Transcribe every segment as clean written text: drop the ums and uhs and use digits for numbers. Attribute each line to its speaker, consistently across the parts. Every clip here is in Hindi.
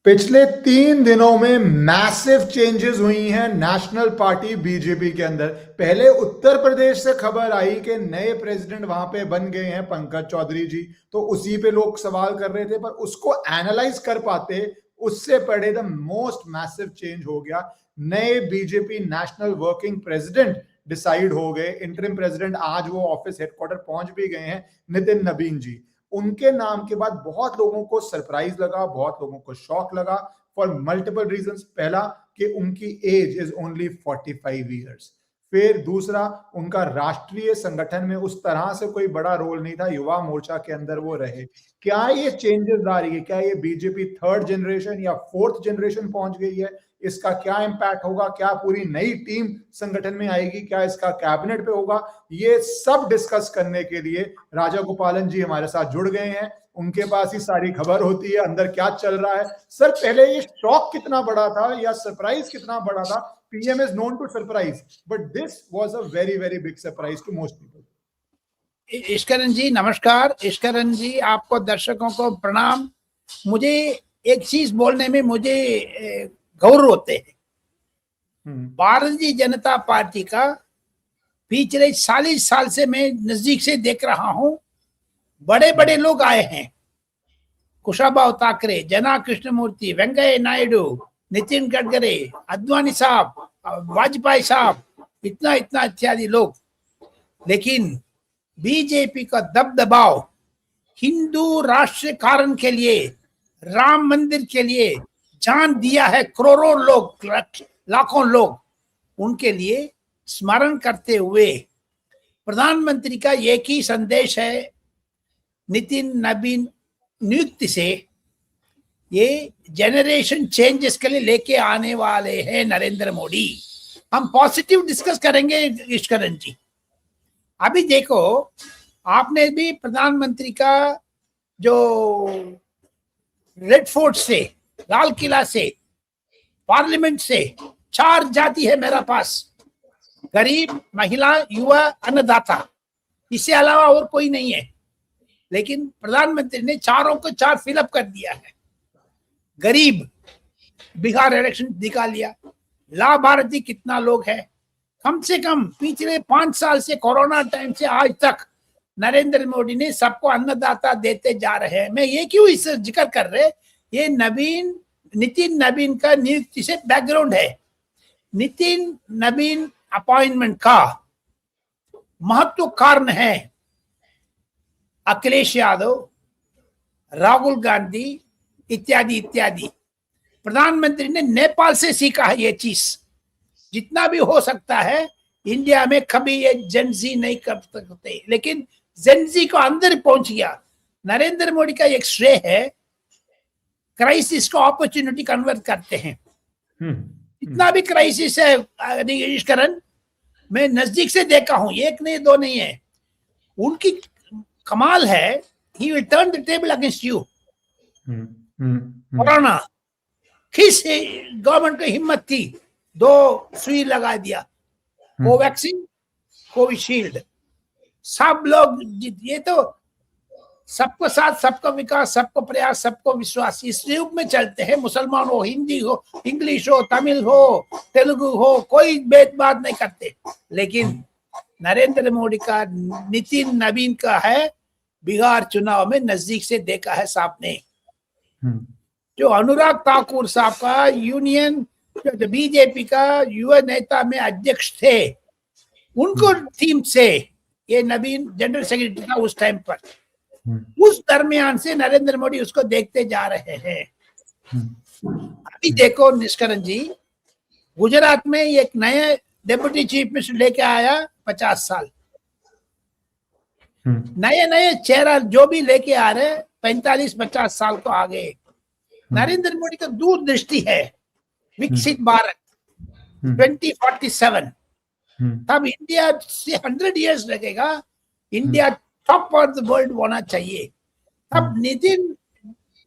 Speaker 1: पिछले 3 दिनों में मैसिव चेंजेस हुई हैं नेशनल पार्टी बीजेपी के अंदर। पहले उत्तर प्रदेश से खबर आई कि नए प्रेसिडेंट वहां पे बन गए हैं पंकज चौधरी जी, तो उसी पे लोग सवाल कर रहे थे, पर उसको एनालाइज कर पाते उससे पहले द मोस्ट मैसिव चेंज हो गया। नए BJP national working president decide हो गए। इंटरिम प्रेसिडेंट आज वो ऑफिस हेडक्वार्टर पहुंच भी गए हैं, नितिन नबीन जी। उनके नाम के बाद बहुत लोगों को सरप्राइज लगा, बहुत लोगों को शॉक लगा फॉर मल्टीपल रीजंस। पहला कि उनकी एज इज ओनली 45 ईयर्स। फिर दूसरा, उनका राष्ट्रीय संगठन में उस तरह से कोई बड़ा रोल नहीं था, युवा मोर्चा के अंदर वो रहे। क्या ये चेंजेस आ रही है? क्या ये बीजेपी थर्ड जनरेशन या फोर्थ जनरेशन पहुंच गई है? इसका क्या इंपैक्ट होगा? क्या पूरी नई टीम संगठन में आएगी? क्या इसका कैबिनेट पे होगा? ये सब डिस्कस करने के लिए राजा गोपालन जी हमारे साथ जुड़ गए हैं। उनके पास ही सारी खबर होती है अंदर क्या चल रहा है। सर, पहले ये शॉक कितना बड़ा था या सरप्राइज कितना बड़ा था? PM is known to surprise, but this was a very very big surprise to most people.
Speaker 2: Ishwaran ji नमस्कार। ईश्वरन जी, आपको, दर्शकों को प्रणाम। मुझे एक चीज बोलने में मुझे गौरव होते हैं। भारतीय जनता पार्टी का पिछले 40 साल से मैं नजदीक से देख रहा हूं। बड़े बड़े लोग आए हैं, कुशाभाऊ ठाकरे, जना कृष्णमूर्ति, वेंकैया नायडू, नितिन गडकरी, अद्वानी साहब, वाजपेयी साहब, इतना इतना इत्यादि लोग। लेकिन बीजेपी का दबदबाव हिंदू राष्ट्र कारण के लिए, राम मंदिर के लिए जान दिया है करोड़ों लोग, लाखों लोग, उनके लिए स्मरण करते हुए प्रधानमंत्री का एक ही संदेश है। नितिन नवीन नियुक्ति से ये जनरेशन चेंजेस के लिए लेके आने वाले हैं नरेंद्र मोदी। हम पॉजिटिव डिस्कस करेंगे ईश्वरन जी। अभी देखो, आपने भी प्रधानमंत्री का जो रेड फोर्ट से, लाल किला से, पार्लियामेंट से 4 जाति है मेरा पास, गरीब, महिला, युवा, अन्नदाता, इससे अलावा और कोई नहीं है। लेकिन प्रधानमंत्री ने चारों को 4 फिलअप कर दिया है। गरीब, बिहार इलेक्शन दिखा लिया। लाभार्थी कितना लोग है? कम से कम पिछले 5 साल से, कोरोना टाइम से आज तक नरेंद्र मोदी ने सबको अन्नदाता देते जा रहे हैं। मैं ये क्यों इस जिक्र कर रहे, ये नितिन नवीन का नियुक्ति से बैकग्राउंड है। नितिन नवीन अपॉइंटमेंट का महत्व कारण है अखिलेश यादव, राहुल गांधी इत्यादि इत्यादि। प्रधानमंत्री ने नेपाल से सीखा है ये चीज। जितना भी हो सकता है इंडिया में कभी ये जेनजी नहीं कर सकते, लेकिन जेनजी को अंदर पहुंच गया। नरेंद्र मोदी का एक श्रेय है, क्राइसिस को अपॉर्चुनिटी कन्वर्ट करते हैं। इतना भी क्राइसिस है ईश्वरन, मैं नजदीक से देखा हूं, एक नहीं दो नहीं है। उनकी कमाल है, he will turn the table against you। Corona, किस गवर्नमेंट को हिम्मत थी 2 सुई लगा दिया, कोवैक्सीन, कोविशील्ड, सब लोग। ये तो सबको साथ, सबको विकास, सबको प्रयास, सबको विश्वास, इस युग में चलते हैं। मुसलमान हो, हिंदी हो, इंग्लिश हो, तमिल हो, तेलुगु हो, कोई भेदभाव नहीं करते। लेकिन नरेंद्र मोदी का, नितिन नवीन का है, बिहार चुनाव में नजदीक से देखा है साहब ने। जो अनुराग ठाकुर साहब का यूनियन, जो बीजेपी का युवा नेता में अध्यक्ष थे, उनको टीम से ये नवीन जनरल सेक्रेटरी था उस टाइम पर। उस दरमियान से नरेंद्र मोदी उसको देखते जा रहे हैं। अभी देखो निष्करण जी, गुजरात में एक नए डेप्यूटी चीफ मिनिस्टर लेके आया, 50 साल। नए नए चेहरा जो भी लेके आ रहे 45-50 साल को आगे। नरेंद्र मोदी का दूरदृष्टि है, विकसित भारत 2047। तब इंडिया से 100 इयर्स लगेगा, India top of the world होना चाहिए। तब नितिन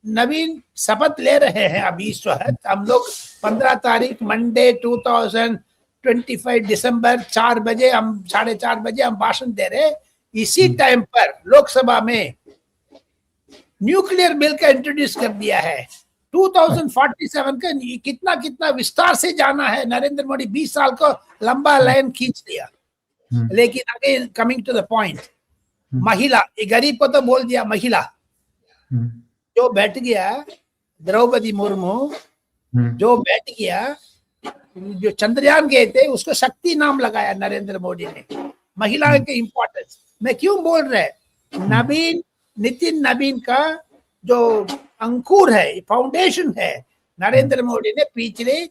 Speaker 2: नवीन शपथ ले रहे हैं अभी इस वक्त। हम लोग 15 तारीख मंडे 2025 दिसंबर 4 बजे, हम 4:30 बजे हम भाषण दे रहे। इसी टाइम पर लोकसभा में न्यूक्लियर बिल का इंट्रोड्यूस कर दिया है। 2047 का कितना कितना विस्तार से जाना है। नरेंद्र मोदी 20 साल को लंबा लाइन खींच लिया। लेकिन again coming to the point, महिला, गरीब को तो बोल दिया महिला, जो बैठ गया द्रौपदी मुर्मू, जो बैठ गया, जो चंद्रयान गए थे उसको शक्ति नाम लगाया नरेंद्र मोदी ने। महिला के इंपॉर्टेंस मैं क्यों बोल रहे, नितिन नवीन का जो अंकुर है, फाउंडेशन है, नरेंद्र मोदी ने पिछले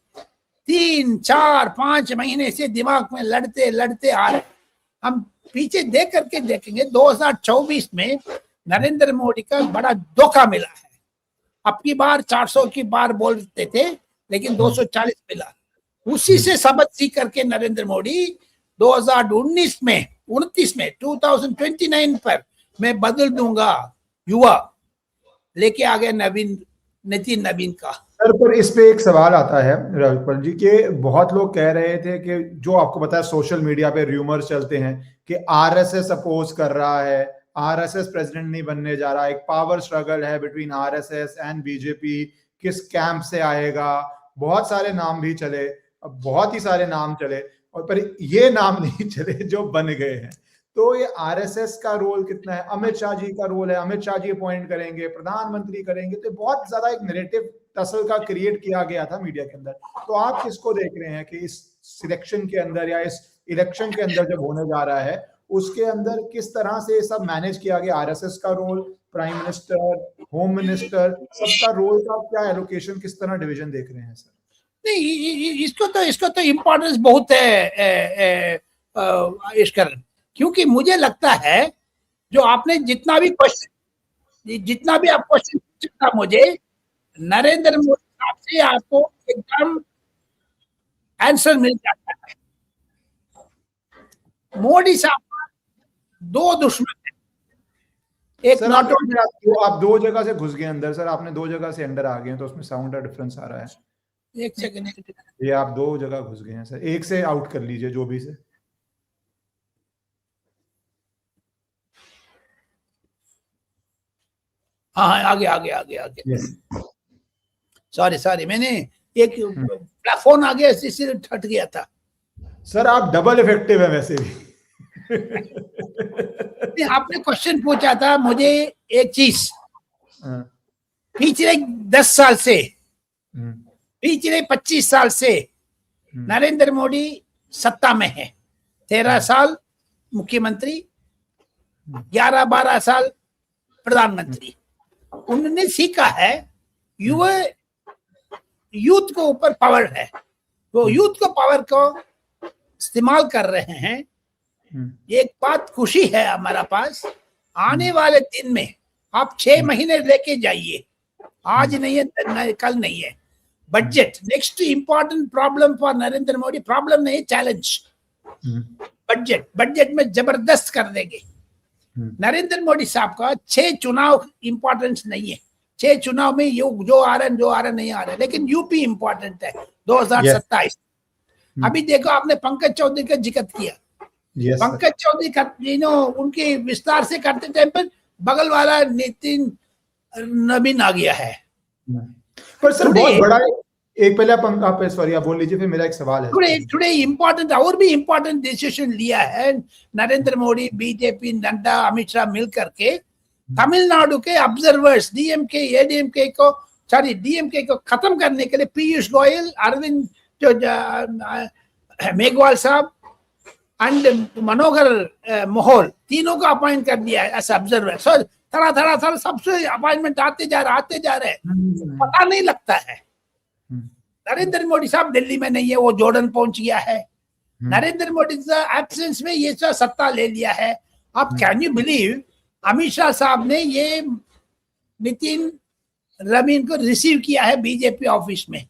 Speaker 2: 3, 4, 5 महीने से दिमाग में लड़ते लड़ते आ रहे। हम पीछे देख करके देखेंगे 2024 में नरेंद्र मोदी का बड़ा धोखा मिला है। अब की बार 400 की बार बोलते थे, लेकिन 240 मिला। उसी से सबक सीख करके नरेंद्र मोदी 2029 में 2029 पर मैं बदल दूंगा युवा लेके आ गया नितिन नवीन का।
Speaker 1: सर, पर इस पे एक सवाल आता है राजपाल जी के, बहुत लोग कह रहे थे कि जो आपको पता है सोशल मीडिया पे र्यूमर चलते हैं कि आरएसएस अपोज कर रहा है, आरएसएस प्रेसिडेंट नहीं बनने जा रहा, एक पावर स्ट्रगल है बिटवीन आरएसएस एंड बीजेपी, किस कैंप से आएगा, बहुत सारे नाम भी चले, बहुत ही सारे नाम चले, और पर ये नाम नहीं चले जो बन गए हैं। तो ये आरएसएस का रोल कितना है, अमित शाह जी का रोल है, अमित शाह जी अपॉइंट करेंगे, प्रधानमंत्री करेंगे, तो बहुत ज्यादा एक नैरेटिव टसल का क्रिएट किया गया था मीडिया के अंदर। तो आप किसको देख रहे हैं कि इस सिलेक्शन के अंदर या इस इलेक्शन के अंदर जब होने जा रहा है उसके अंदर किस तरह से सब मैनेज किया गया, आरएसएस का role, prime minister, home minister, सबका रोल का क्या एलोकेशन, किस तरह डिवीजन देख रहे हैं सर?
Speaker 2: नहीं, इसको तो इम्पोर्टेंस बहुत है ईश्वर, क्योंकि मुझे लगता है जो आपने जितना भी आप क्वेश्चन पूछा मुझे, नरेंद्र मोदी साहब से आपको एकदम आंसर मिल जाता है। मोदी साहब का 2 दुश्मन है, एक
Speaker 1: सर
Speaker 2: नॉट
Speaker 1: आप 2 जगह से घुस गए अंदर सर, आपने 2 जगह से अंदर आ गए हैं, तो उसमें साउंड का डिफरेंस आ रहा है।
Speaker 2: एक सेकंड,
Speaker 1: ये आप 2 जगह घुस गए हैं सर, एक से आउट कर लीजिए जो भी से।
Speaker 2: हाँ, आगे। सॉरी, मैंने एक फोन आ गया इससे हट गया था।
Speaker 1: सर आप डबल इफेक्टिव है वैसे भी।
Speaker 2: आपने क्वेश्चन पूछा था मुझे एक चीज, पिछले 10 साल से, पिछले 25 साल से नरेंद्र मोदी सत्ता में है। 13 साल मुख्यमंत्री, 11-12 साल प्रधानमंत्री। उन्होंने सीखा है यूथ को ऊपर पावर है, वो यूथ को पावर को इस्तेमाल कर रहे हैं। एक बात खुशी है हमारा पास, आने वाले दिन में आप 6 महीने लेके जाइए, आज नहीं है कल नहीं है। Budget next important problem for Narendra Modi, problem नहीं चैलेंज, बजट में जबरदस्त कर देंगे। नरेंद्र मोदी साहब का 6 चुनाव इंपॉर्टेंस नहीं है, 6 चुनाव में जो आ रहा नहीं आ रहा, लेकिन यूपी इंपॉर्टेंट है 2027। अभी देखो आपने पंकज चौधरी का जिक्र किया, पंकज चौधरी का उनके विस्तार से करते टाइम पर बगल वाला नितिन नवीन आ गया है।
Speaker 1: पर सर बहुत बड़ा एक, पहले आप सॉरी आप बोल लीजिए, फिर मेरा एक सवाल है।
Speaker 2: टुडे इम्पोर्टेंट और भी इम्पोर्टेंट डिसीजन लिया है नरेंद्र मोदी, बीजेपी, नड्डा, अमित शाह मिल करके तमिलनाडु के ऑब्जर्वर्स डीएमके एडीएमके को डीएमके को खत्म करने के लिए पीयूष गोयल, अरविंद मेघवाल साहब एंड मनोहर मोहल तीनों को अपॉइंट कर दिया है एज ऑब्जर्वर। सो थोड़ा सबसे अपॉइंटमेंट आते जा रहे हैं, पता नहीं लगता है। नरेंद्र मोदी साहब दिल्ली में नहीं है, वो जॉर्डन पहुंच गया है। नरेंद्र मोदी एब्सेंस में ये सत्ता ले लिया है। आप can you believe, Amit Shah साहब ने ये नितिन नवीन को रिसीव किया है बीजेपी ऑफिस में,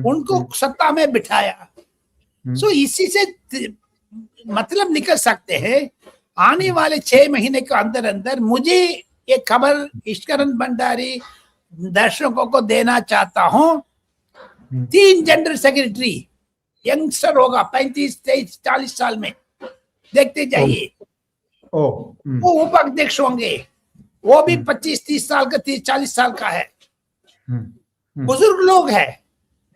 Speaker 2: उनको सत्ता में बिठाया। सो इसी से मतलब निकल सकते हैं आने वाले 6 महीने के अंदर अंदर। मुझे एक खबर ईश्वरन भंडारी दर्शकों को देना चाहता हूं, 3 जनरल सेक्रेटरी यंगस्टर होगा 35-40 साल में, देखते जाइए। वो उपाध्यक्ष होंगे, वो भी 25-30 साल का, 30-40 साल का है। बुजुर्ग लोग हैं,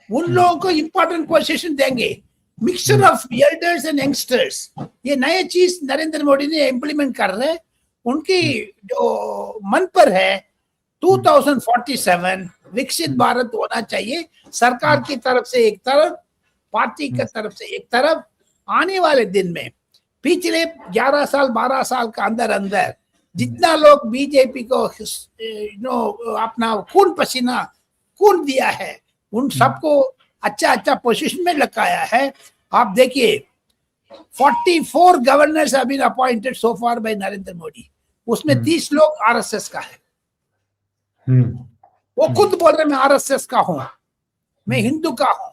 Speaker 2: उन लोगों को इंपॉर्टेंट पोजीशन देंगे। Mixture of elders and youngsters, ये नए चीज नरेंद्र मोदी ने इम्प्लीमेंट कर रहे हैं। उनकी जो मन पर है 2047 विकसित भारत होना चाहिए, सरकार की तरफ से एक तरफ, पार्टी की तरफ से एक तरफ। आने वाले दिन में पिछले 11 साल 12 साल का अंदर अंदर जितना लोग बीजेपी को अपना खून पसीना खून दिया है, उन सबको अच्छा अच्छा पोजीशन में लगाया है। आप देखिए 44 governors have been appointed so far by Narendra Modi, उसमें 30 लोग आरएसएस का है। वो खुद बोल रहे मैं आरएसएस का हूं, मैं हिंदू का हूं।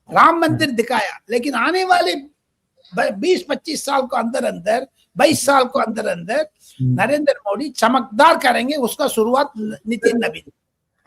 Speaker 2: राम मंदिर दिखाया, लेकिन आने वाले 20-25 साल को अंदर अंदर 22 साल को अंदर अंदर नरेंद्र मोदी चमकदार करेंगे। उसका शुरुआत नितिन नवीन।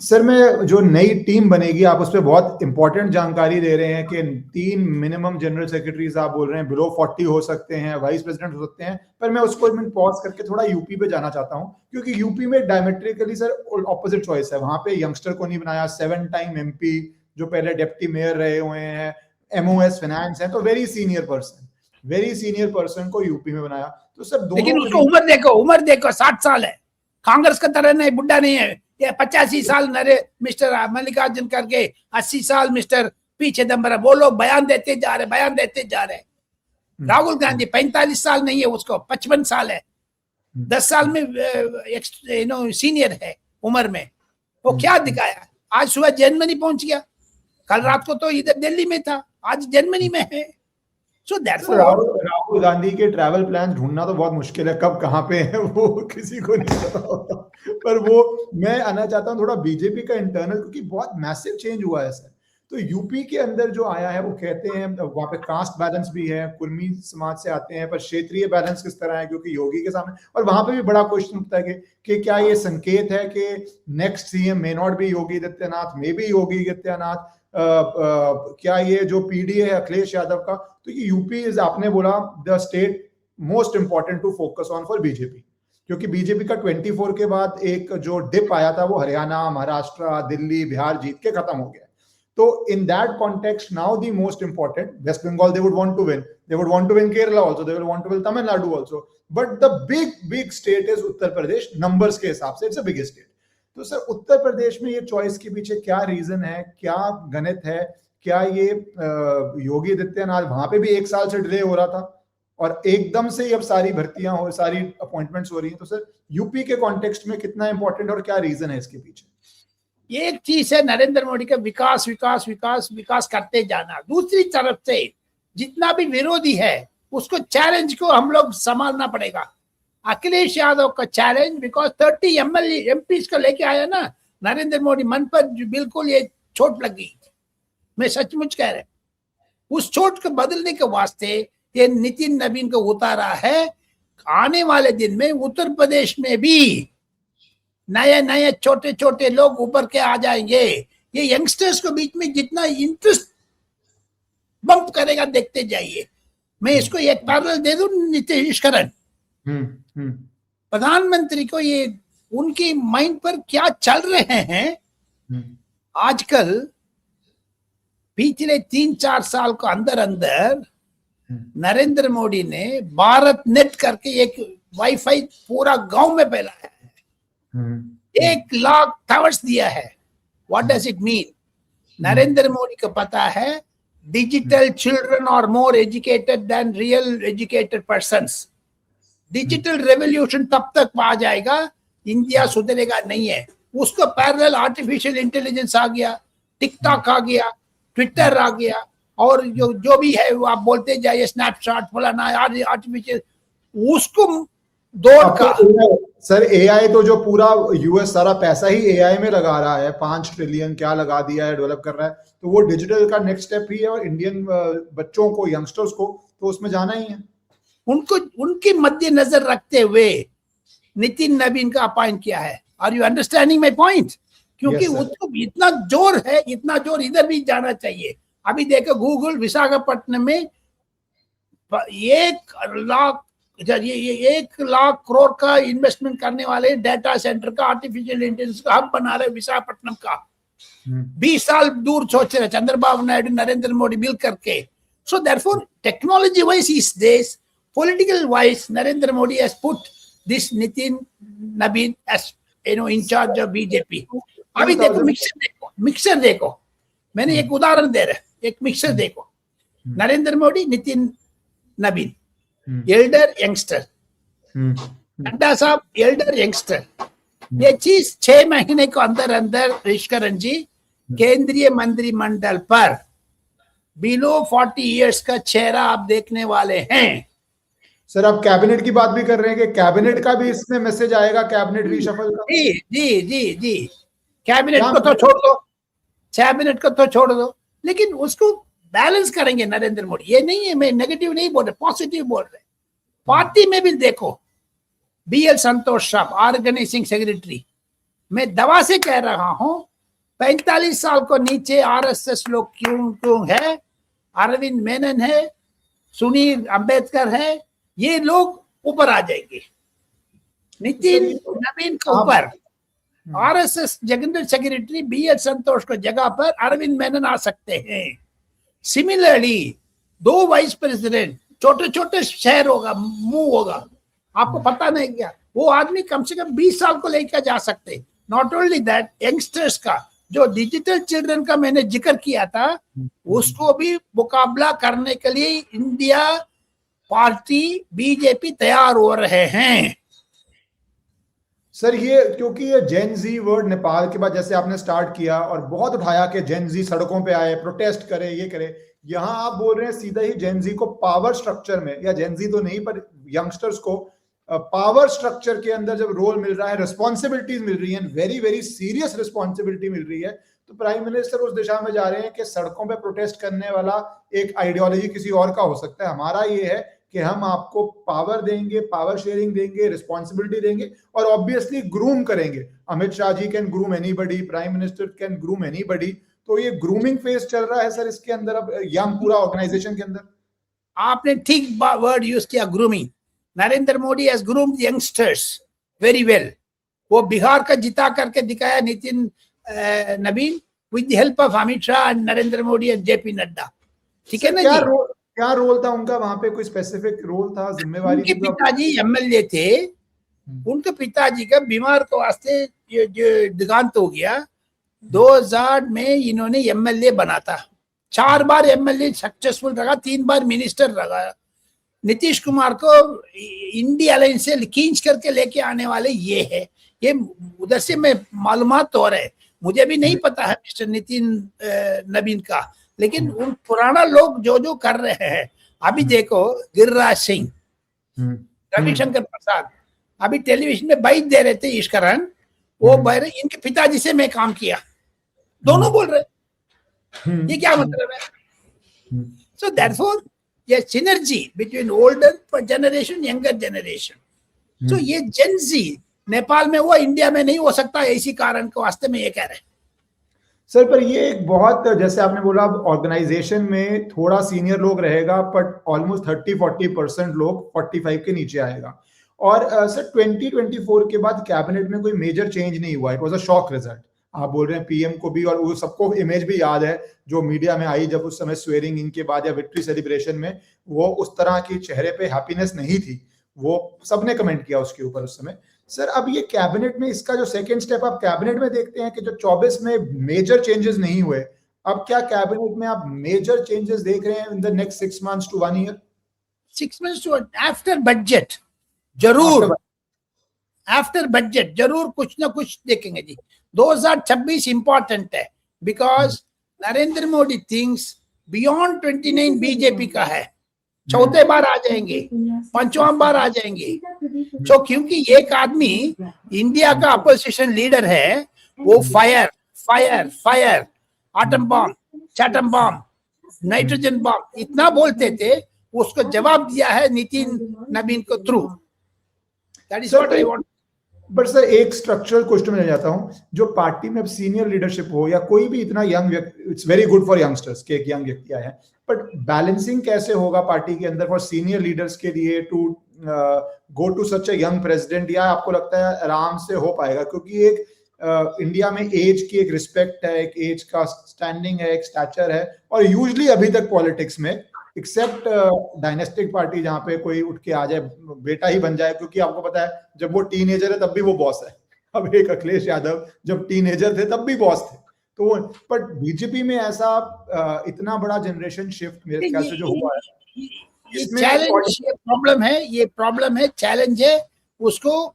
Speaker 1: सर, मैं जो नई टीम बनेगी, आप उस पर बहुत इंपॉर्टेंट जानकारी दे रहे हैं कि 3 मिनिमम जनरल सेक्रेटरीज आप बोल रहे हैं, बिलो 40 हो सकते हैं, वाइस प्रेसिडेंट हो सकते हैं। पर मैं उसको पॉज करके थोड़ा यूपी पे जाना चाहता हूं, क्योंकि यूपी में डायमेट्रिकली सर ऑपोजिट चॉइस है। वहां पे यंगस्टर को नहीं बनाया, 7 टाइम एमपी जो पहले डिप्टी मेयर रहे हुए हैं, एमओएस फाइनेंस है, तो वेरी सीनियर पर्सन को यूपी में बनाया। तो सर दोनों,
Speaker 2: लेकिन उसको उम्र देखो 60 साल है, कांग्रेस का तरह नहीं, बुढ़ा नहीं है। ये 85 साल मिस्टर मल्लिकार्जुन करके, 80 साल मिस्टर पी चिदम्बरम, वो लोग बयान देते जा रहे। राहुल गांधी 45 साल नहीं है, उसको 55 साल है, 10 साल में सीनियर है उम्र में। वो क्या दिखाया? आज सुबह जर्मनी पहुंच गया, कल रात को तो इधर दिल्ली में था, आज जर्मनी में है। So
Speaker 1: राहुल गांधी के ट्रैवल प्लान ढूंढना तो बहुत मुश्किल है, कब कहाँ पे है वो किसी को नहीं पता होता। पर वो मैं आना चाहता हूँ थोड़ा बीजेपी का इंटरनल, क्योंकि बहुत मैसिव चेंज हुआ है सर। तो यूपी के अंदर जो आया है, वो कहते हैं वहां पे कास्ट बैलेंस भी है, कुर्मी समाज से आते हैं, पर क्षेत्रीय बैलेंस किस तरह है, क्योंकि योगी के सामने। और वहां पे भी बड़ा क्वेश्चन उठता है कि क्या ये संकेत है कि next CM may not be Yogi Adityanath, may be Yogi Adityanath, क्या ये जो पीडी है अखिलेश यादव का। तो ये यूपी इज, आपने बोला, the state most important to focus on for BJP, क्योंकि बीजेपी का 24 के बाद एक जो डिप आया था वो हरियाणा, महाराष्ट्र, दिल्ली, बिहार जीत के खत्म हो गया। तो in that context, now the most important, West Bengal, they would want to win. They would want to win Kerala also. They will want to win Tamil Nadu also. But the big state is Uttar Pradesh. Numbers के हिसाब से it's the biggest state. तो सर उत्तर प्रदेश में ये चॉइस के पीछे क्या रीजन है, क्या गणित है? क्या ये योगी आदित्यनाथ, वहां पे भी 1 साल से डिले हो रहा था और एकदम से ही अब सारी भर्तियां हो, सारी अपॉइंटमेंट्स हो रही हैं। तो सर यूपी के कॉन्टेक्स्ट में कितना इंपॉर्टेंट और क्या रीजन है इसके पीछे?
Speaker 2: ये एक चीज है नरेंद्र मोदी का विकास विकास विकास विकास करते जाना। दूसरी तरफ से जितना भी विरोधी है उसको चैलेंज को हम लोग संभालना पड़ेगा। अखिलेश यादव का चैलेंज, बिकॉज 30 एमपी को लेके आया ना नरेंद्र मोदी, मन पर बिल्कुल ये चोट लग गई। मैं सचमुच कह रहा हूं, उस चोट को बदलने के वास्ते ये नितिन नवीन को उतारा है। आने वाले दिन में उत्तर प्रदेश में भी नए छोटे छोटे लोग उभर के आ जाएंगे। ये यंगस्टर्स को बीच में जितना इंटरेस्ट बम्प करेगा देखते जाइए। मैं इसको एक पैरेलल दे दूं, नीतीशकरण प्रधानमंत्री को, ये उनकी माइंड पर क्या चल रहे हैं आजकल। पिछले 3-4 साल को अंदर अंदर नरेंद्र मोदी ने भारत नेट करके एक वाईफाई पूरा गांव में फैलाया है। 1 लाख टावर्स दिया है। What does it mean? Narendra Modi को पता है digital children are more educated than real educated persons. Digital revolution तब तक आ जाएगा, इंडिया सुधरेगा नहीं है। उसको पैरेलल आर्टिफिशियल इंटेलिजेंस आ गया, टिकटॉक आ गया, ट्विटर आ गया, और जो भी है वो आप बोलते जाइए, स्नैपचैट फलाना आर्टिफिशियल, उसको दौड़ का।
Speaker 1: सर एआई तो जो पूरा यूएस सारा पैसा ही एआई में लगा रहा है, 5 ट्रिलियन क्या लगा दिया है, डेवलप कर रहा है। तो वो डिजिटल का नेक्स्ट स्टेप ही है, और इंडियन बच्चों को, यंगस्टर्स को तो उसमें जाना ही है।
Speaker 2: उनको उनके मद्देनजर रखते हुए नितिन नवीन का अपॉइंट किया है। Are you understanding my point? क्योंकि उसको इतना जोर है, इतना जोर इधर भी जाना चाहिए। अभी देखो गूगल विशाखापट्टनम में 1 लाख करोड़ का इन्वेस्टमेंट करने वाले डेटा सेंटर का, आर्टिफिशियल इंटेलिजेंस का हब बना रहे विशाखापट्टनम का। 20 साल दूर सोच रहे चंद्रबाबू नायडू नरेंद्र मोदी मिल करके. So therefore, technology wise is this, political wise, Narendra Modi has put this Nitin Nabin as in charge of BJP. अभी देखो मिक्सर देखो, मैंने एक उदाहरण दे रहा, एक मिक्सर देखो, नरेंद्र मोदी, नितिन नबीन, एल्डर यंगस्टर, नड्डा साहब एल्डर यंगस्टर. ये चीज 6 महीने को अंदर अंदर ऋषिकरण जी केंद्रीय मंत्रिमंडल पर बिलो 40 इयर्स का चेहरा आप देखने वाले हैं.
Speaker 1: सर आप कैबिनेट की बात भी कर रहे हैं कि कैबिनेट का भी इसमें मैसेज आएगा, कैबिनेट रीशफल का.
Speaker 2: जी जी जी जी, कैबिनेट को तो छोड़ दो, कैबिनेट को तो छोड़ दो, लेकिन उसको बैलेंस करेंगे नरेंद्र मोदी. ये नहीं है, मैं नेगेटिव नहीं बोल रहे, पॉजिटिव बोल रहे. पार्टी में भी देखो, BL संतोष साहब ऑर्गेनाइजिंग सेक्रेटरी, मैं दवा से कह रहा हूं 45 साल को नीचे RSS लोग क्यों है, अरविंद मेनन है, सुनील अंबेडकर है, ये लोग ऊपर आ जाएंगे. नितिन नवीन के ऊपर RSS जनरल सेक्रेटरी BL संतोष को जगह पर अरविंद मेनन आ सकते हैं. सिमिलरली 2 वाइस प्रेसिडेंट, छोटे छोटे शहर होगा, मूव होगा, आपको पता नहीं क्या, वो आदमी कम से कम 20 साल को लेकर जा सकते. नॉट ओनली दैट, यंगस्टर्स का जो डिजिटल चिल्ड्रन का मैंने जिक्र किया था, उसको भी मुकाबला करने के लिए इंडिया पार्टी BJP तैयार हो रहे हैं.
Speaker 1: सर ये क्योंकि ये जेन जी वर्ड नेपाल के बाद जैसे आपने स्टार्ट किया और बहुत उठाया कि जेन जी सड़कों पे आए, प्रोटेस्ट करे, ये करे, यहां आप बोल रहे हैं सीधा ही जेन जी को पावर स्ट्रक्चर में, या जेन जी तो नहीं पर यंगस्टर्स को पावर स्ट्रक्चर के अंदर जब रोल मिल रहा है, रिस्पॉन्सिबिलिटीज मिल रही है, वेरी वेरी सीरियस रिस्पॉन्सिबिलिटी मिल रही है, तो प्राइम मिनिस्टर उस दिशा में जा रहे हैं कि सड़कों पे प्रोटेस्ट करने वाला एक आइडियोलॉजी किसी और का हो सकता है. हमारा ये है कि हम आपको पावर देंगे, पावर शेयरिंग देंगे, रिस्पॉन्सिबिलिटी देंगे और ऑब्वियसली ग्रूम करेंगे. Amit Shah ji can groom anybody, prime minister can groom anybody. तो ये ग्रूमिंग फेज चल रहा है सर इसके अंदर, अब यंग पूरा ऑर्गेनाइजेशन के अंदर.
Speaker 2: आपने ठीक वर्ड यूज किया, grooming. Narendra Modi has groomed youngsters very well. वो बिहार का जिता करके दिखाया Nitin Nabin with the help of Amit Shah and Narendra Modi and JP Nadda. ठीक है ना जी.
Speaker 1: क्या रोल था उनका वहां पे, कोई स्पेसिफिक रोल था, जिम्मेवारी?
Speaker 2: उनके पिताजी MLA थे, उनके पिताजी का बीमार को वास्ते जो दिगांत हो गया. 2000 में इन्होंने MLA बना था, 4 बार MLA सक्सेसफुल रहा, 3 बार मिनिस्टर रहा. नीतीश कुमार को इंडिया अलायंस से खींच करके लेके आने वाले ये है. ये उधर से मैं मालूमात हो रहे, मुझे भी नहीं पता है मिस्टर नितिन नबीन का, लेकिन उन पुराना लोग जो कर रहे हैं. अभी देखो गिरिराज सिंह, रविशंकर प्रसाद अभी टेलीविजन में बाइट दे रहे थे, ईश्वरन वो बहरे इनके पिताजी से मैं काम किया, दोनों बोल रहे. ये क्या मतलब है? सो देयरफॉर ये synergy between older generation, younger generation. So ये जेन जी नेपाल में हुआ, इंडिया में नहीं हो सकता, इसी कारण को वास्ते में ये कह रहे हैं.
Speaker 1: सर पर ये एक बहुत, जैसे आपने बोला, ऑर्गेनाइजेशन में थोड़ा सीनियर लोग रहेगा, बट ऑलमोस्ट 30-40% लोग 45 के नीचे आएगा. और सर 2024 के बाद कैबिनेट में कोई मेजर चेंज नहीं हुआ. It was a shock result. आप बोल रहे हैं PM को भी, और वो सबको इमेज भी याद है जो मीडिया में आई जब उस समय स्वेरिंग इन के बाद या विक्ट्री सेलिब्रेशन में, वो उस तरह की चेहरे पे हैप्पीनेस नहीं थी, वो सबने कमेंट किया उसके ऊपर उस समय. सर अब ये कैबिनेट में इसका जो सेकंड स्टेप आप कैबिनेट में देखते हैं कि जो 24 में मेजर चेंजेस नहीं हुए, अब क्या कैबिनेट में आप मेजर चेंजेस देख रहे हैं in the next 6 months to 1 year?
Speaker 2: 6 months to after budget जरूर, आफ्टर बजट जरूर कुछ ना कुछ देखेंगे जी. 2026 इंपॉर्टेंट है, because Narendra Modi things beyond 29 BJP का है. चौथे बार आ जाएंगे, 5वां बार आ जाएंगे. तो क्योंकि एक आदमी इंडिया का अपोजिशन लीडर है, वो fire fire fire, atom bomb, Chatham bomb, nitrogen bomb इतना बोलते थे, उसको जवाब दिया है नितिन नबीन को through. That is what I want.
Speaker 1: But sir एक स्ट्रक्चरल क्वेश्चन में जाता हूं, जो पार्टी में अब सीनियर लीडरशिप हो या कोई भी इतना यंग व्यक्ति, it's very good for youngsters के एक यंग व्यक्ति आए हैं, बट बैलेंसिंग कैसे होगा पार्टी के अंदर फॉर सीनियर लीडर्स के लिए to go to such a young president, या आपको लगता है आराम से हो पाएगा? क्योंकि एक इंडिया में एज की एक रिस्पेक्ट है, एक एज का स्टैंडिंग है, एक स्टैचर है, और यूजली अभी तक पॉलिटिक्स में एक्सेप्ट डायनेस्टिक पार्टी जहां पे कोई उठ के आ जाए, बेटा ही बन जाए, क्योंकि आपको पता है जब वो टीनेजर है तब भी वो बॉस है। अब एक अखिलेश यादव जब टीनेजर थे तब भी बॉस थे, तो बट बीजेपी में ऐसा इतना बड़ा जनरेशन शिफ्ट मेरे ख्याल से जो हुआ है,
Speaker 2: ये चैलेंज, ये प्रॉब्लम है, ये प्रॉब्लम है, चैलेंज है, उसको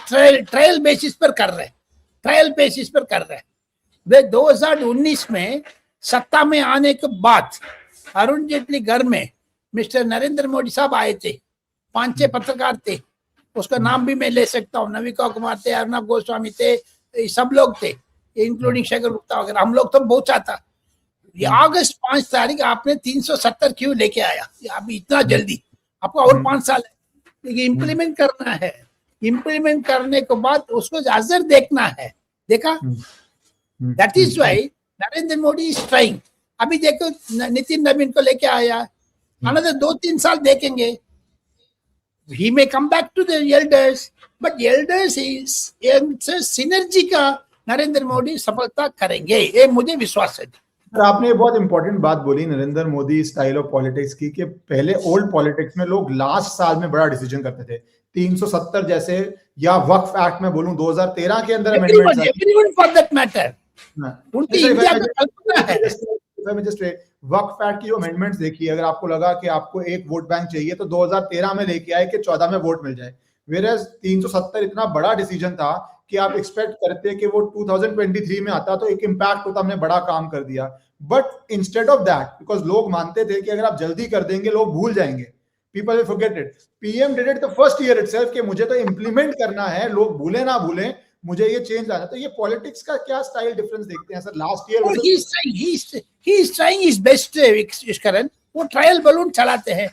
Speaker 2: ट्रायल बेसिस पर कर रहे हैं, ट्रायल बेसिस पर कर रहे हैं। वे 2019 में सत्ता में आने के बाद अरुण जेटली घर में मिस्टर नरेंद्र मोदी साहब आए थे, 5-6 पत्रकार थे, उसका नाम भी मैं ले सकता हूँ, नविका कुमार थे, अर्नब गोस्वामी थे, सब लोग थे, इंक्लूडिंग शेखर गुप्ता वगैरह, हम लोग तो बहुत चाहता। ये अगस्त 5 तारीख आपने 370 क्यों लेके आया, अभी इतना जल्दी, आपको और 5 साल है, लेकिन इम्प्लीमेंट करना है, इम्प्लीमेंट करने के बाद उसको असर देखना है, देखा, that is why Narendra Modi is trying. अभी देखो नितिन नवीन को लेके आया, अनदर 2-3 साल देखेंगे, he may come back to the elders, but elders is synergy का नरेंद्र मोदी सफलता करेंगे, ये मुझे विश्वास है।
Speaker 1: आपने एक बहुत इंपॉर्टेंट बात बोली Narendra Modi style of politics की, कि पहले ओल्ड पॉलिटिक्स में लोग लास्ट साल में बड़ा डिसीजन करते थे, 370 जैसे, या वक्फ एक्ट में बोलूं 2013 के अंदर amendments,
Speaker 2: everyone for that matter, उनकी इंडिया का कल्पना है।
Speaker 1: वक्फ एक्ट की जो अमेंडमेंट्स देखी, अगर आपको लगा कि आपको एक वोट बैंक चाहिए तो 2013 में लेके आए कि 14 में वोट मिल जाए, वेयरएज 370 इतना बड़ा डिसीजन था कि आप एक्सपेक्ट करते कि वो 2023 में आता तो एक इम्पैक्ट होता, हमने बड़ा काम कर दिया। But instead of that, because लोग मानते थे कि अगर आप जल्दी कर देंगे लोग भूल जाएंगे, people will forget it, PM did it the first year itself कि मुझे तो इंप्लीमेंट करना है, लोग भूले ना भूले, मुझे ये चेंज लाना। तो ये पॉलिटिक्स का क्या स्टाइल डिफरेंस देखते हैं sir last year?
Speaker 2: He is trying his best Ishkaran, वो ट्रायल बलून चलाते हैं,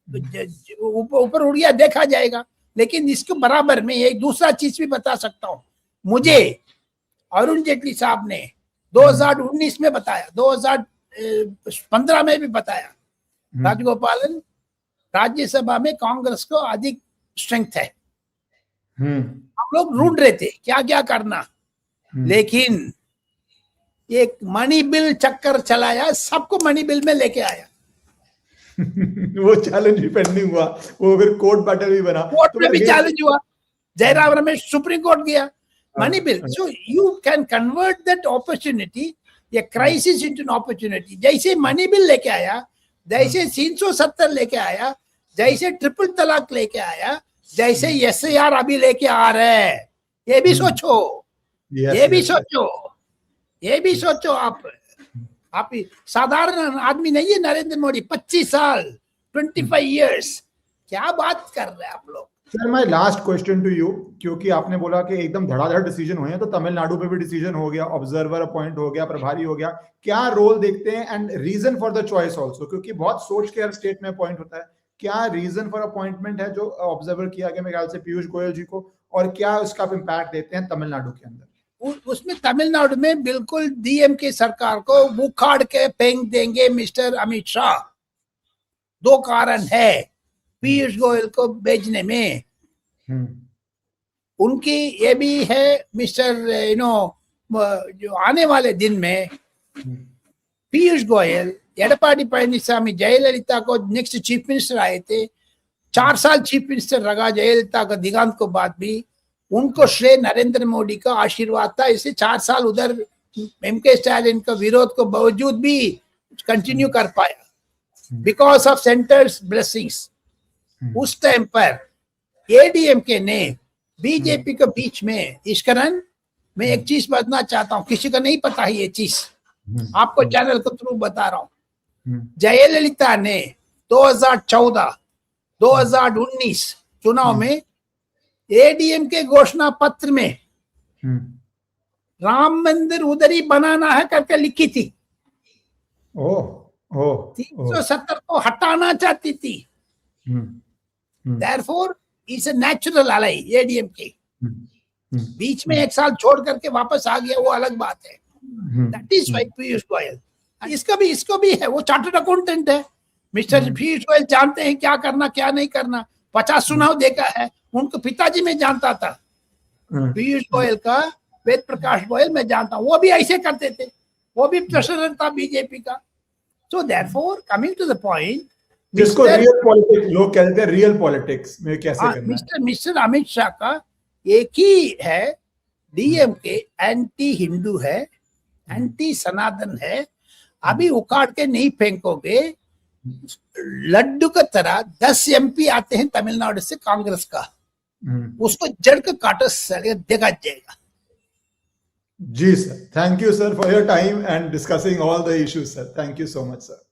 Speaker 2: ऊपर उड़ गया देखा जाएगा। लेकिन इसके बराबर में एक दूसरा चीज भी बता सकता हूं, मुझे अरुण जेटली साहब ने 2019 में बताया, 2015 में भी बताया, राजगोपालन राज्यसभा में कांग्रेस को अधिक स्ट्रेंथ है, हम लोग ढूंढ रहे थे क्या क्या करना, लेकिन एक मनी बिल चक्कर चलाया, सबको मनी बिल में लेके आया।
Speaker 1: वो चैलेंज भी पेंडिंग हुआ, वो फिर कोर्ट बैटल भी बना,
Speaker 2: कोर्ट में भी चैलेंज हुआ, जयराम रमेश सुप्रीम कोर्ट गया, money bill. So you can convert that opportunity, ये क्राइसिस इनटू एन अपॉर्चुनिटी। जैसे मनी बिल लेके आया, जैसे 370 लेके आया, जैसे ट्रिपल तलाक लेके आया, जैसे एसआईआर अभी लेके आ रहे हैं, ये भी सोचो, ये भी सोचो, ये भी सोचो। आप साधारण आदमी नहीं है नरेंद्र मोदी, 25 साल, 25 इयर्स, क्या बात कर रहे हैं आप लोग।
Speaker 1: Sir my last question to you, क्योंकि आपने बोला कि एकदम धड़ाधड़ डिसीजन हुए हैं, तो तमिलनाडु पे भी डिसीजन हो गया, ऑब्जर्वर अपॉइंट हो गया, प्रभारी हो गया, क्या रोल देखते हैं and reason for the choice also, क्योंकि बहुत सोच के हर स्टेट में अपॉइंट होता है, क्या रीजन फॉर अपॉइंटमेंट है जो ऑब्जर्वर किया गया मेरे ख्याल से पीयूष गोयल जी को, और क्या उसका इम्पैक्ट देते हैं तमिलनाडु के अंदर?
Speaker 2: उसमें तमिलनाडु में बिल्कुल डीएमके सरकार को उखाड़ के फेंक देंगे मिस्टर अमित शाह। 2 कारण है पीयूष गोयल को भेजने में, उनकी ये भी है मिस्टर जो आने वाले दिन में पीयूष गोयल, एडपाडी पळनिसामी, जयललिता को नेक्स्ट चीफ मिनिस्टर आए थे, 4 साल चीफ मिनिस्टर रहा जयललिता का दिगांत को बाद भी, उनको श्रेय नरेंद्र मोदी का आशीर्वाद था, इसे 4 साल उधर एमके स्टालिन का विरोध को बावजूद भी कंटिन्यू कर पाया बिकॉज ऑफ सेंटर्स ब्लेसिंग्स। उस टाइम पर एडीएमके ने बीजेपी के बीच में, इश्करन मैं एक चीज बताना चाहता हूँ, किसी को नहीं पता है ये चीज, आपको चैनल के थ्रू बता रहा हूँ। जयललिता ने 2014, 2019 चुनाव में एडीएम के घोषणा पत्र में राम मंदिर उधर ही बनाना है करके लिखी थी। 370 को हटाना चाहती थी। Therefore, it's a natural ally ADM के। बीच में 1 साल छोड़ करके वापस आ गया, वो अलग बात है। That is why Piyush Goyal, इसको भी है, वो चार्टर्ड अकाउंटेंट है। मिस्टर पीयूष गोयल जानते हैं क्या करना क्या नहीं करना, 50 चुनाव देखा है, उनको पिताजी में जानता था। पीयूष गोयल का, वेद प्रकाश गोयल मैं जानता हूं, वो भी ऐसे करते थे, वो भी प्रशंसक था बीजेपी का। So therefore coming to the point,
Speaker 1: जिसको रियल पॉलिटिक्स लोग कहते हैं, रियल पॉलिटिक्स में कैसे करना है।
Speaker 2: मिस्टर अमित शाह का एक ही है, डीएमके एंटी हिंदू है, एंटी सनातन है। अभी उखाड़ के नहीं फेंकोगे, लड्डू की तरह 10 एमपी आते हैं तमिलनाडु से कांग्रेस का, उसको जड़ के काटो सड़े देखा जाएगा।
Speaker 1: जी sir, thank you sir for your time and discussing all the issues sir, thank you so much sir.